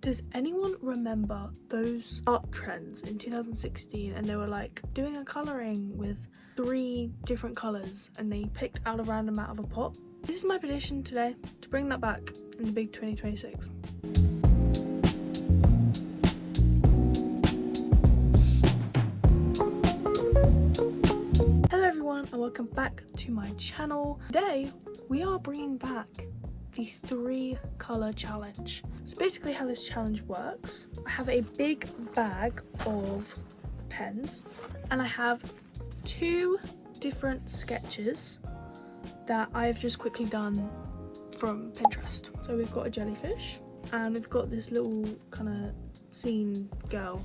Does anyone remember those art trends in 2016 and they were like doing a colouring with 3 different colours and they picked out a random out of a pot? This is my prediction today to bring that back in the big 2026. Hello everyone and welcome back to my channel. Today we are bringing back the 3 colour challenge. So basically how this challenge works, I have a big bag of pens and I have 2 different sketches that I've just quickly done from Pinterest. So we've got a jellyfish and we've got this little kind of scene girl.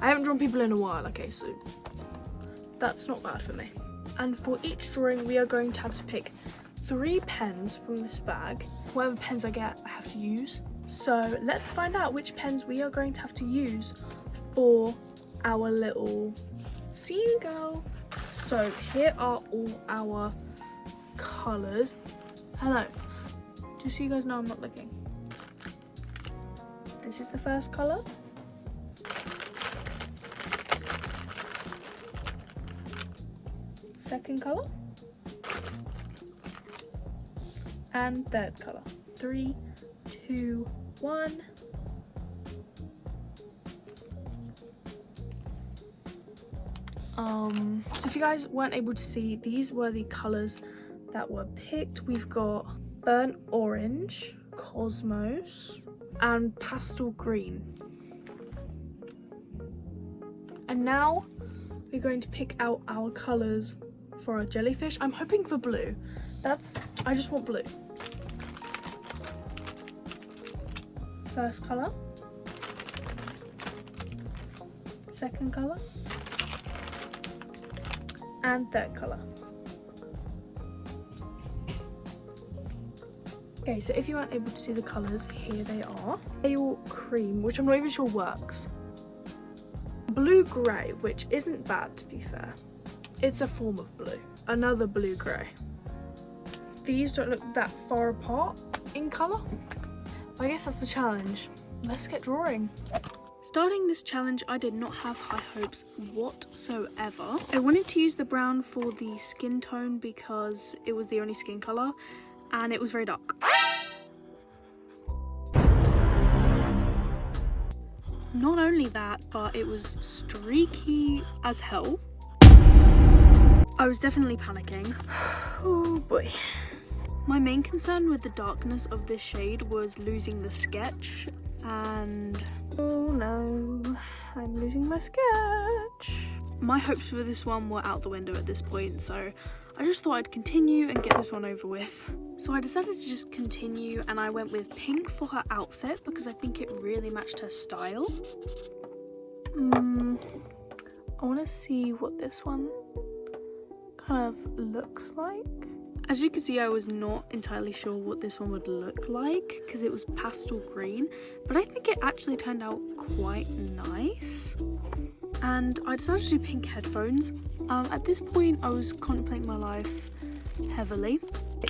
I haven't drawn people in a while, okay, so that's not bad for me. And for each drawing we are going to have to pick 3 pens from this bag. Whatever pens I get, I have to use. So let's find out which pens we are going to have to use for our little scene girl. So here are all our colours. Hello, just so you guys know I'm not looking. This is the first colour. Second colour. And third colour. 3, 2, 1. So if you guys weren't able to see, these were the colours that were picked. We've got burnt orange, cosmos, and pastel green. And now we're going to pick out our colours for our jellyfish. I'm hoping for blue. I just want blue. First colour, second colour, and third colour. Okay, so if you weren't able to see the colours, here they are. Pale cream, which I'm not even sure works. Blue grey, which isn't bad to be fair. It's a form of blue. Another blue grey. These don't look that far apart in colour. I guess that's the challenge. Let's get drawing. Starting this challenge, I did not have high hopes whatsoever. I wanted to use the brown for the skin tone because it was the only skin colour and it was very dark. Not only that, but it was streaky as hell. I was definitely panicking. Oh boy. My main concern with the darkness of this shade was losing the sketch, and oh no, I'm losing my sketch. My hopes for this one were out the window at this point, so I just thought I'd continue and get this one over with. So I decided to just continue and I went with pink for her outfit because I think it really matched her style. I want to see what this one kind of looks like. As you can see, I was not entirely sure what this one would look like because it was pastel green, but I think it actually turned out quite nice. And I decided to do pink headphones. At this point, I was contemplating my life heavily.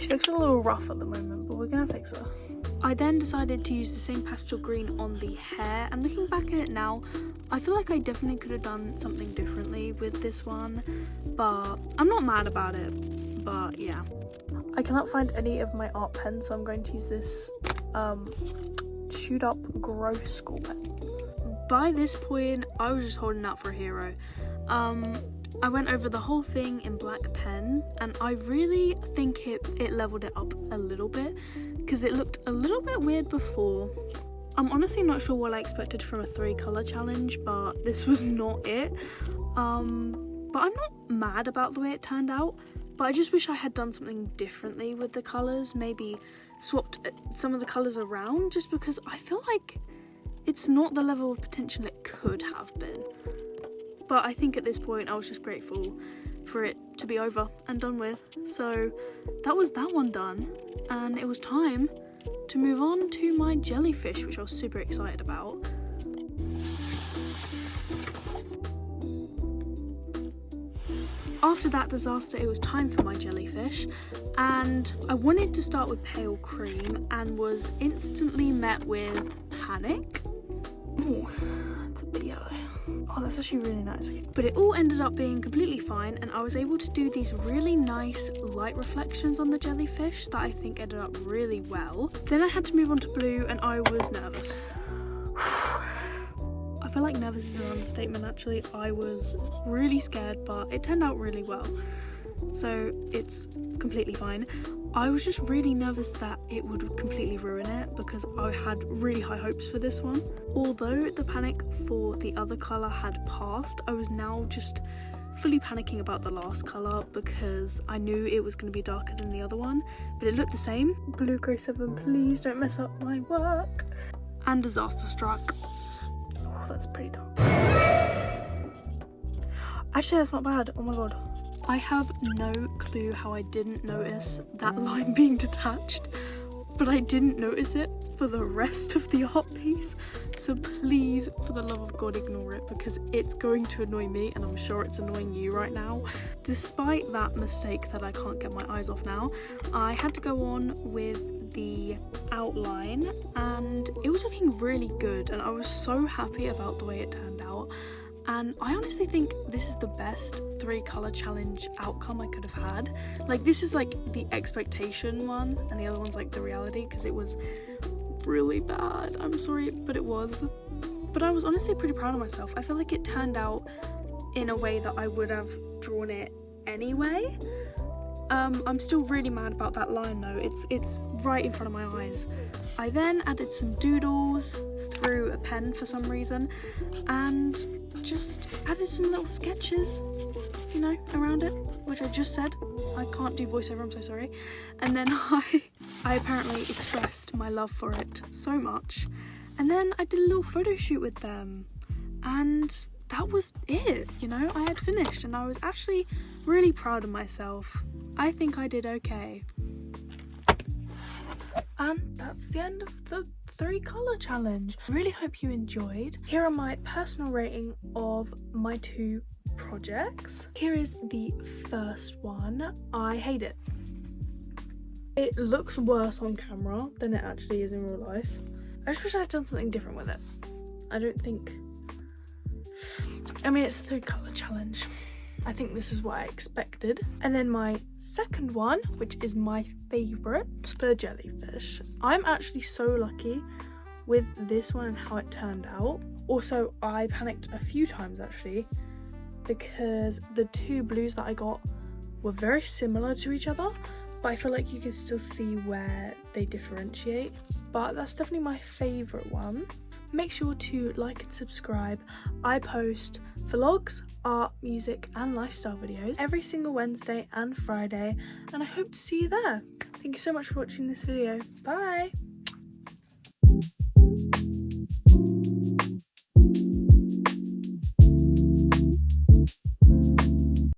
She looks a little rough at the moment, but we're gonna fix her. I then decided to use the same pastel green on the hair, and looking back at it now, I feel like I definitely could have done something differently with this one, but I'm not mad about it. But yeah, I cannot find any of my art pens, so I'm going to use this chewed up gross school pen. By this point, I was just holding out for a hero. I went over the whole thing in black pen, and I really think it leveled it up a little bit because it looked a little bit weird before. I'm honestly not sure what I expected from a 3 colour challenge, but this was not it. But I'm not mad about the way it turned out. But I just wish I had done something differently with the colours, maybe swapped some of the colours around, just because I feel like it's not the level of potential it could have been. But I think at this point I was just grateful for it to be over and done with. So that was that one done, and it was time to move on to my jellyfish, which I was super excited about. After that disaster, it was time for my jellyfish, and I wanted to start with pale cream and was instantly met with Panic. Ooh, it's a bit yellow. Oh, that's actually really nice. But it all ended up being completely fine, and I was able to do these really nice light reflections on the jellyfish that I think ended up really well. Then I had to move on to blue, and I was nervous. I feel like nervous is an understatement actually. I was really scared, but it turned out really well. So it's completely fine. I was just really nervous that it would completely ruin it because I had really high hopes for this one. Although the panic for the other colour had passed, I was now just fully panicking about the last colour because I knew it was going to be darker than the other one, but it looked the same. Blue Grey 7, please don't mess up my work. And Disaster Struck. Oh, that's pretty dark. Actually, that's not bad. Oh my god. I have no clue how I didn't notice that line being detached, but I didn't notice it for the rest of the art piece. So please, for the love of God, ignore it because it's going to annoy me and I'm sure it's annoying you right now. Despite that mistake that I can't get my eyes off now, I had to go on with the outline and it was looking really good and I was so happy about the way it turned out. And I honestly think this is the best 3-colour challenge outcome I could have had. Like, this is like the expectation one and the other one's like the reality because it was really bad. I'm sorry, but it was. But I was honestly pretty proud of myself. I feel like it turned out in a way that I would have drawn it anyway. I'm still really mad about that line though. It's right in front of my eyes. I then added some doodles through a pen for some reason and just added some little sketches, you know, around it, which I just said. I can't do voiceover, I'm so sorry. And then I apparently expressed my love for it so much. And then I did a little photo shoot with them. And that was it, you know, I had finished and I was actually really proud of myself. I think I did okay. And that's the end of the 3-colour challenge. I really hope you enjoyed. Here are my personal rating of my 2 projects. Here is the first one. I hate it. It looks worse on camera than it actually is in real life. I just wish I had done something different with it. I don't think... I mean, it's a 3-colour challenge. I think this is what I expected. And then my second one, which is my favourite, the jellyfish. I'm actually so lucky with this one and how it turned out. Also, I panicked a few times actually because the 2 blues that I got were very similar to each other, but I feel like you can still see where they differentiate. But that's definitely my favourite one. Make sure to like and subscribe. I post vlogs, art, music and lifestyle videos every single Wednesday and Friday, and I hope to see you there. Thank you so much for watching this video. Bye!